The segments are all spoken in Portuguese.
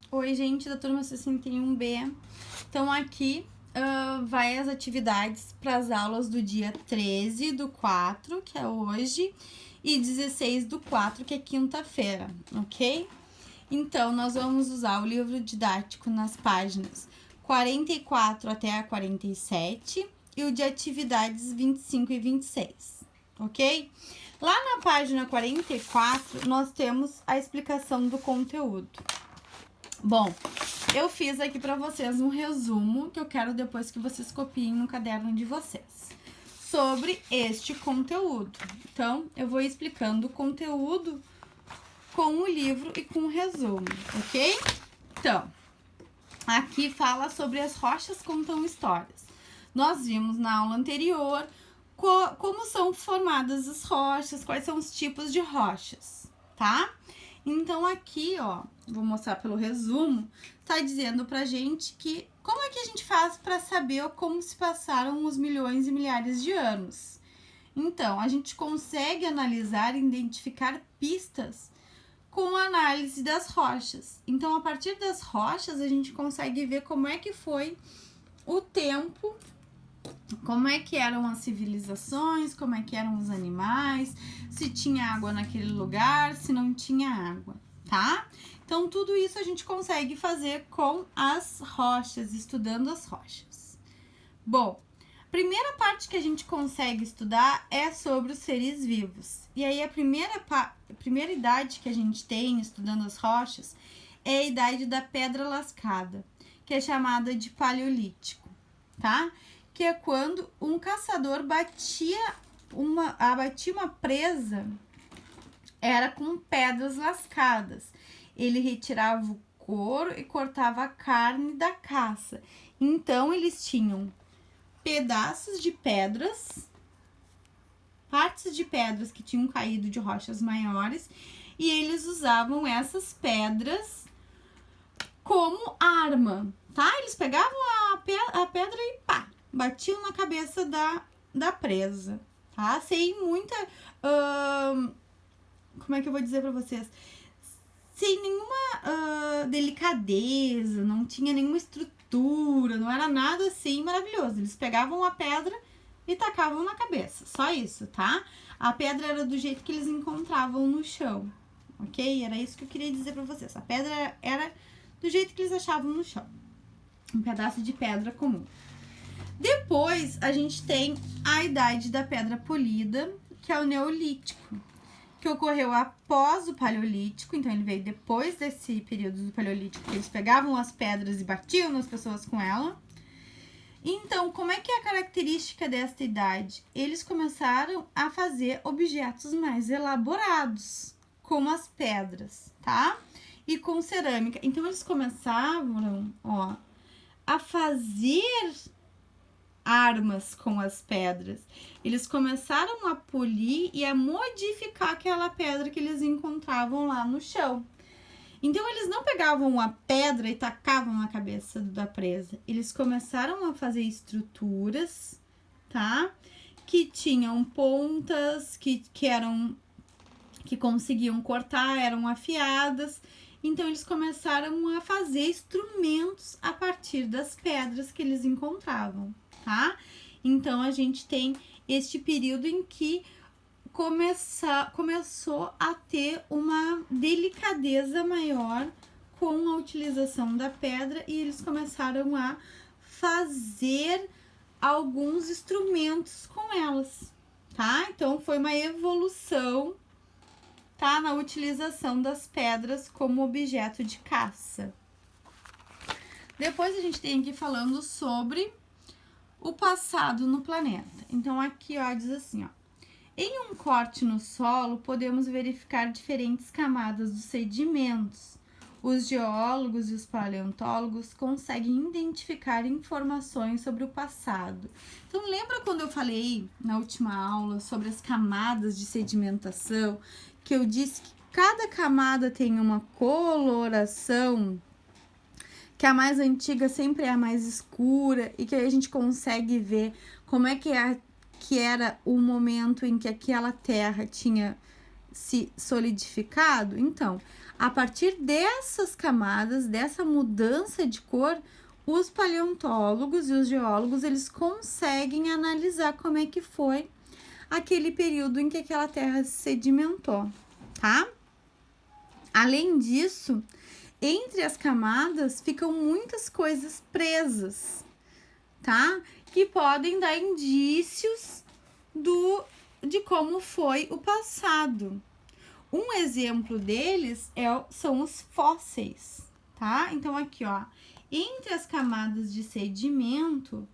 Oi, gente da turma 61B. Então, aqui vai as atividades para as aulas do dia 13/4, que é hoje, e 16/4, que é quinta-feira, ok? Então, nós vamos usar o livro didático nas páginas 44 até a 47 e o de atividades 25 e 26, ok? Lá na página 44, nós temos a explicação do conteúdo. Bom, eu fiz aqui para vocês um resumo que eu quero depois que vocês copiem no caderno de vocês sobre este conteúdo. Então, eu vou explicando o conteúdo com o livro e com o resumo, ok? Então, aqui fala sobre as rochas contam histórias. Nós vimos na aula anterior como são formadas as rochas, quais são os tipos de rochas, tá? Então, aqui, ó, vou mostrar pelo resumo, tá dizendo pra gente que como é que a gente faz para saber como se passaram os milhões e milhares de anos. Então, a gente consegue analisar e identificar pistas com a análise das rochas. Então, a partir das rochas, a gente consegue ver como é que foi o tempo, como é que eram as civilizações, como é que eram os animais, se tinha água naquele lugar, se não tinha água, tá? Então, tudo isso a gente consegue fazer com as rochas, estudando as rochas. Bom, a primeira parte que a gente consegue estudar é sobre os seres vivos. E aí, a primeira idade que a gente tem estudando as rochas é a idade da pedra lascada, que é chamada de paleolítico, tá? Que é quando um caçador abatia uma presa, era com pedras lascadas. Ele retirava o couro e cortava a carne da caça. Então, eles tinham pedaços de pedras, partes de pedras que tinham caído de rochas maiores, e eles usavam essas pedras como arma, tá? Eles pegavam a pedra e pá, batiam na cabeça da presa, tá? Sem muita... como é que eu vou dizer pra vocês? Sem nenhuma delicadeza, não tinha nenhuma estrutura, não era nada assim maravilhoso. Eles pegavam a pedra e tacavam na cabeça, só isso, tá? A pedra era do jeito que eles encontravam no chão, ok? Era isso que eu queria dizer pra vocês. A pedra era do jeito que eles achavam no chão. Um pedaço de pedra comum. Depois, a gente tem a idade da pedra polida, que é o Neolítico, que ocorreu após o Paleolítico, então ele veio depois desse período do Paleolítico, que eles pegavam as pedras e batiam nas pessoas com ela. Então, como é que é a característica desta idade? Eles começaram a fazer objetos mais elaborados, como as pedras, tá? E com cerâmica. Então, eles começavam, ó, a fazer armas com as pedras. Eles começaram a polir e a modificar aquela pedra que eles encontravam lá no chão. Então, eles não pegavam a pedra e tacavam na cabeça da presa. Eles começaram a fazer estruturas, tá? Que tinham pontas, que conseguiam cortar, eram afiadas. Então, eles começaram a fazer instrumentos a partir das pedras que eles encontravam, tá? Então, a gente tem este período em que começou a ter uma delicadeza maior com a utilização da pedra e eles começaram a fazer alguns instrumentos com elas, tá? Então, foi uma evolução, tá, na utilização das pedras como objeto de caça. Depois a gente tem aqui falando sobre o passado no planeta. Então, aqui, ó, diz assim, ó. Em um corte no solo, podemos verificar diferentes camadas dos sedimentos. Os geólogos e os paleontólogos conseguem identificar informações sobre o passado. Então, lembra quando eu falei na última aula sobre as camadas de sedimentação, que eu disse que cada camada tem uma coloração, que a mais antiga sempre é a mais escura e que aí a gente consegue ver como é que era o momento em que aquela terra tinha se solidificado? Então, a partir dessas camadas, dessa mudança de cor, os paleontólogos e os geólogos, eles conseguem analisar como é que foi aquele período em que aquela terra se sedimentou, tá? Além disso, entre as camadas ficam muitas coisas presas, tá? Que podem dar indícios de como foi o passado. Um exemplo deles são os fósseis, tá? Então, aqui, ó, entre as camadas de sedimento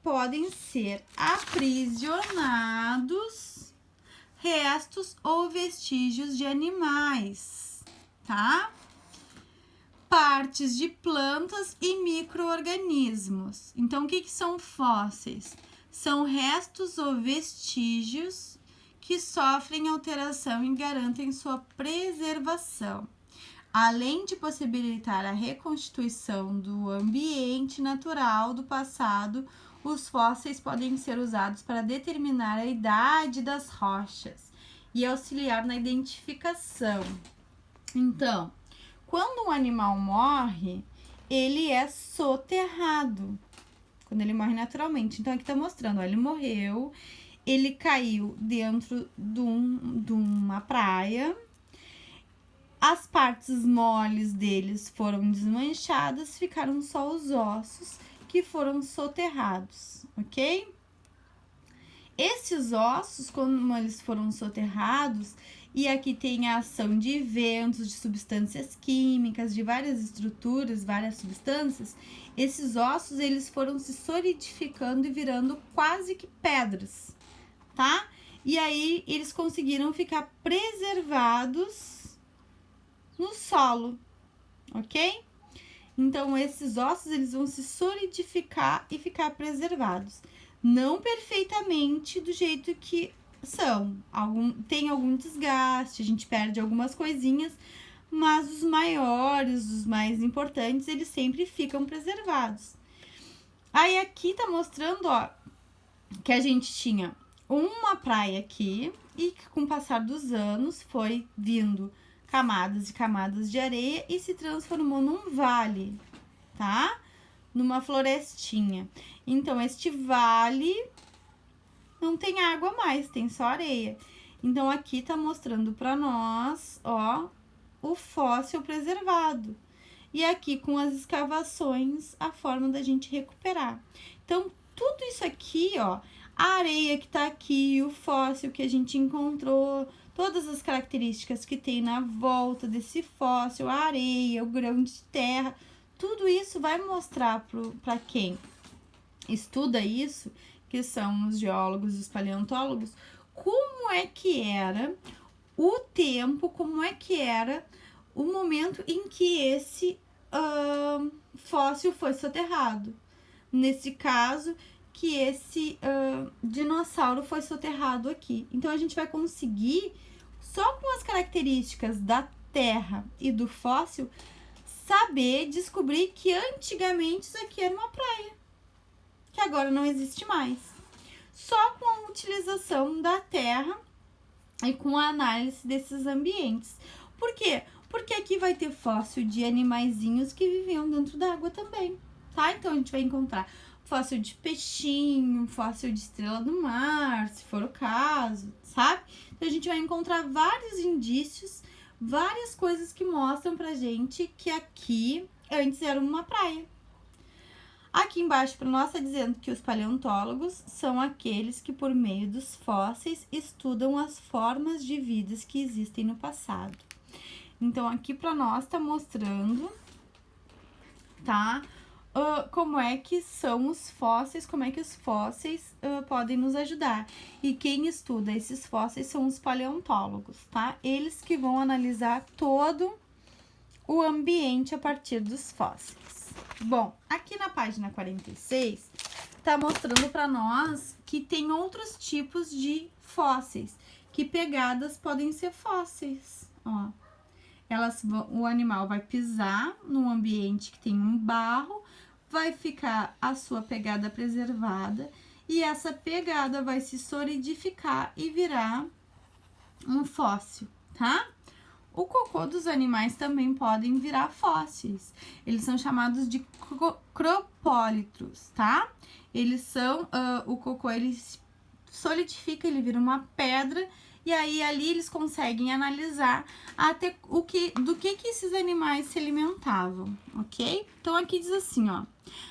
podem ser aprisionados restos ou vestígios de animais, tá? Partes de plantas e micro-organismos. Então, o que são fósseis? São restos ou vestígios que sofrem alteração e garantem sua preservação, além de possibilitar a reconstituição do ambiente natural do passado. Os fósseis podem ser usados para determinar a idade das rochas e auxiliar na identificação. Então, quando um animal morre, ele é soterrado, quando ele morre naturalmente. Então, aqui tá mostrando, ó, ele morreu, ele caiu dentro de uma praia, as partes moles deles foram desmanchadas, ficaram só os ossos que foram soterrados, ok? Esses ossos, como eles foram soterrados, e aqui tem a ação de ventos, de substâncias químicas, de várias estruturas, várias substâncias, esses ossos, eles foram se solidificando e virando quase que pedras, tá? E aí, eles conseguiram ficar preservados no solo, ok? Então, esses ossos, eles vão se solidificar e ficar preservados. Não perfeitamente do jeito que são. Tem algum desgaste, a gente perde algumas coisinhas, mas os maiores, os mais importantes, eles sempre ficam preservados. Aí, aqui tá mostrando, ó, que a gente tinha uma praia aqui e que com o passar dos anos foi vindo camadas e camadas de areia e se transformou num vale, tá? Numa florestinha. Então, este vale não tem água mais, tem só areia. Então, aqui tá mostrando pra nós, ó, o fóssil preservado. E aqui, com as escavações, a forma da gente recuperar. Então, tudo isso aqui, ó, a areia que tá aqui, o fóssil que a gente encontrou, todas as características que tem na volta desse fóssil, a areia, o grão de terra, tudo isso vai mostrar para quem estuda isso, que são os geólogos e os paleontólogos, como é que era o tempo, como é que era o momento em que esse fóssil foi soterrado. Nesse caso, que esse dinossauro foi soterrado aqui. Então, a gente vai conseguir, só com as características da terra e do fóssil, descobrir que antigamente isso aqui era uma praia, que agora não existe mais. Só com a utilização da terra e com a análise desses ambientes. Por quê? Porque aqui vai ter fóssil de animaizinhos que viviam dentro da água também, tá? Então, a gente vai encontrar fóssil de peixinho, fóssil de estrela do mar, se for o caso, sabe? Então, a gente vai encontrar vários indícios, várias coisas que mostram pra gente que aqui antes era uma praia. Aqui embaixo para nós está dizendo que os paleontólogos são aqueles que, por meio dos fósseis, estudam as formas de vidas que existem no passado. Então, aqui para nós está mostrando, tá? Como é que são os fósseis, como é que os fósseis podem nos ajudar. E quem estuda esses fósseis são os paleontólogos, tá? Eles que vão analisar todo o ambiente a partir dos fósseis. Bom, aqui na página 46, tá mostrando para nós que tem outros tipos de fósseis, que pegadas podem ser fósseis, ó. O animal vai pisar num ambiente que tem um barro, vai ficar a sua pegada preservada e essa pegada vai se solidificar e virar um fóssil, tá? O cocô dos animais também podem virar fósseis. Eles são chamados de cropólitos, tá? Eles são, o cocô, ele solidifica, ele vira uma pedra, e aí ali eles conseguem analisar até do que esses animais se alimentavam, ok? Então aqui diz assim, ó.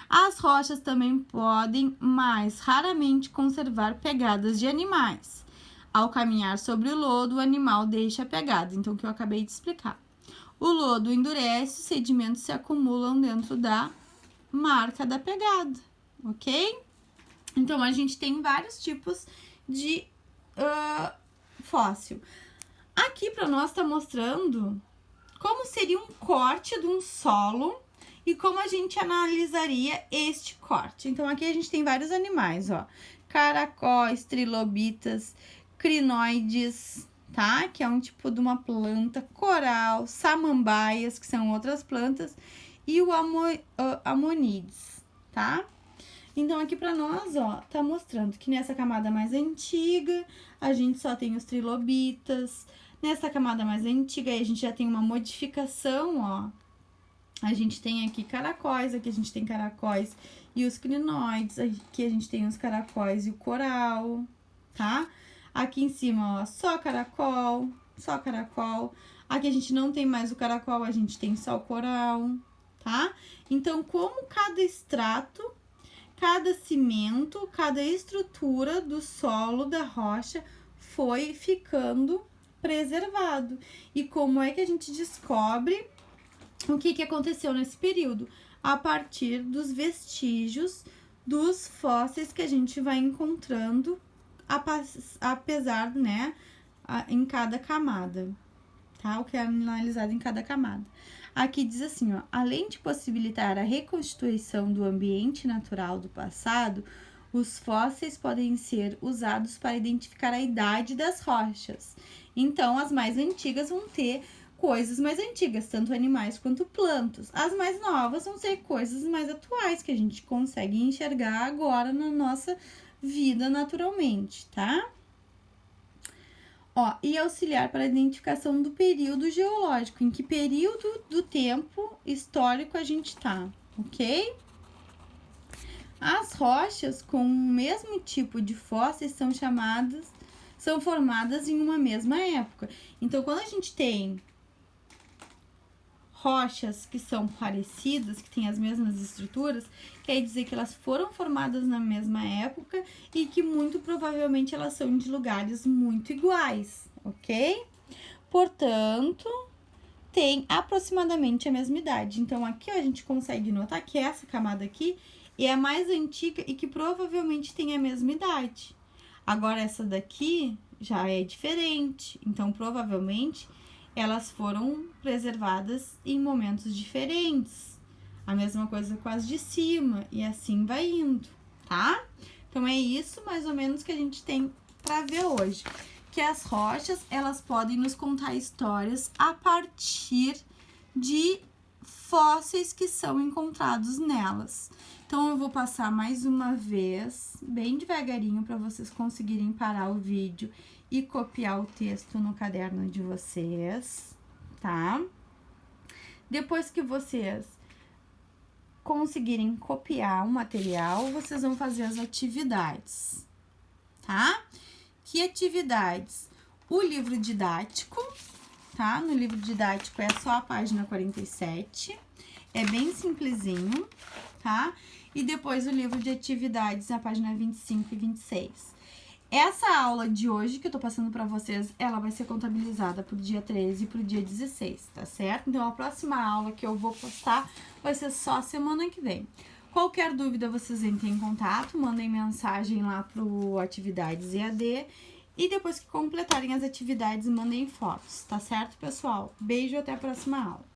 As rochas também podem, mais raramente, conservar pegadas de animais. Ao caminhar sobre o lodo, o animal deixa a pegada. Então, o que eu acabei de explicar. O lodo endurece, os sedimentos se acumulam dentro da marca da pegada, ok? Então, a gente tem vários tipos de fóssil. Aqui, para nós, está mostrando como seria um corte de um solo e como a gente analisaria este corte. Então, aqui a gente tem vários animais, ó. Caracóis, trilobitas, crinoides, tá? Que é um tipo de uma planta, coral, samambaias, que são outras plantas, e o amonídeos, tá? Então, aqui pra nós, ó, tá mostrando que nessa camada mais antiga, a gente só tem os trilobitas. Nessa camada mais antiga, aí a gente já tem uma modificação, ó. A gente tem aqui caracóis, aqui a gente tem caracóis e os crinoides, aqui a gente tem os caracóis e o coral, tá? Aqui em cima, ó, só caracol, só caracol. Aqui a gente não tem mais o caracol, a gente tem só o coral, tá? Então, como cada extrato, cada cimento, cada estrutura do solo da rocha foi ficando preservado. E como é que a gente descobre o que aconteceu nesse período? A partir dos vestígios dos fósseis que a gente vai encontrando, apesar, né, em cada camada, tá? O que é analisado em cada camada. Aqui diz assim, ó, além de possibilitar a reconstituição do ambiente natural do passado, os fósseis podem ser usados para identificar a idade das rochas. Então, as mais antigas vão ter coisas mais antigas, tanto animais quanto plantas. As mais novas vão ser coisas mais atuais, que a gente consegue enxergar agora na nossa vida naturalmente, tá? Ó, e auxiliar para a identificação do período geológico, em que período do tempo histórico a gente tá, ok? As rochas com o mesmo tipo de fósseis são formadas em uma mesma época. Então, quando a gente tem rochas que são parecidas, que têm as mesmas estruturas, quer dizer que elas foram formadas na mesma época e que muito provavelmente elas são de lugares muito iguais, ok? Portanto, tem aproximadamente a mesma idade. Então, aqui ó, a gente consegue notar que essa camada aqui é a mais antiga e que provavelmente tem a mesma idade. Agora, essa daqui já é diferente, então provavelmente elas foram preservadas em momentos diferentes. A mesma coisa com as de cima, e assim vai indo, tá? Então, é isso mais ou menos que a gente tem para ver hoje. Que as rochas, elas podem nos contar histórias a partir de fósseis que são encontrados nelas. Então, eu vou passar mais uma vez, bem devagarinho, para vocês conseguirem parar o vídeo e copiar o texto no caderno de vocês, tá? Depois que vocês conseguirem copiar o material, vocês vão fazer as atividades, tá? Que atividades? O livro didático, tá? No livro didático é só a página 47, é bem simplesinho, tá? E depois o livro de atividades, a página 25 e 26. Essa aula de hoje que eu tô passando pra vocês, ela vai ser contabilizada pro dia 13 e pro dia 16, tá certo? Então, a próxima aula que eu vou postar vai ser só semana que vem. Qualquer dúvida, vocês entrem em contato, mandem mensagem lá pro Atividades EAD e depois que completarem as atividades, mandem fotos, tá certo, pessoal? Beijo, até a próxima aula.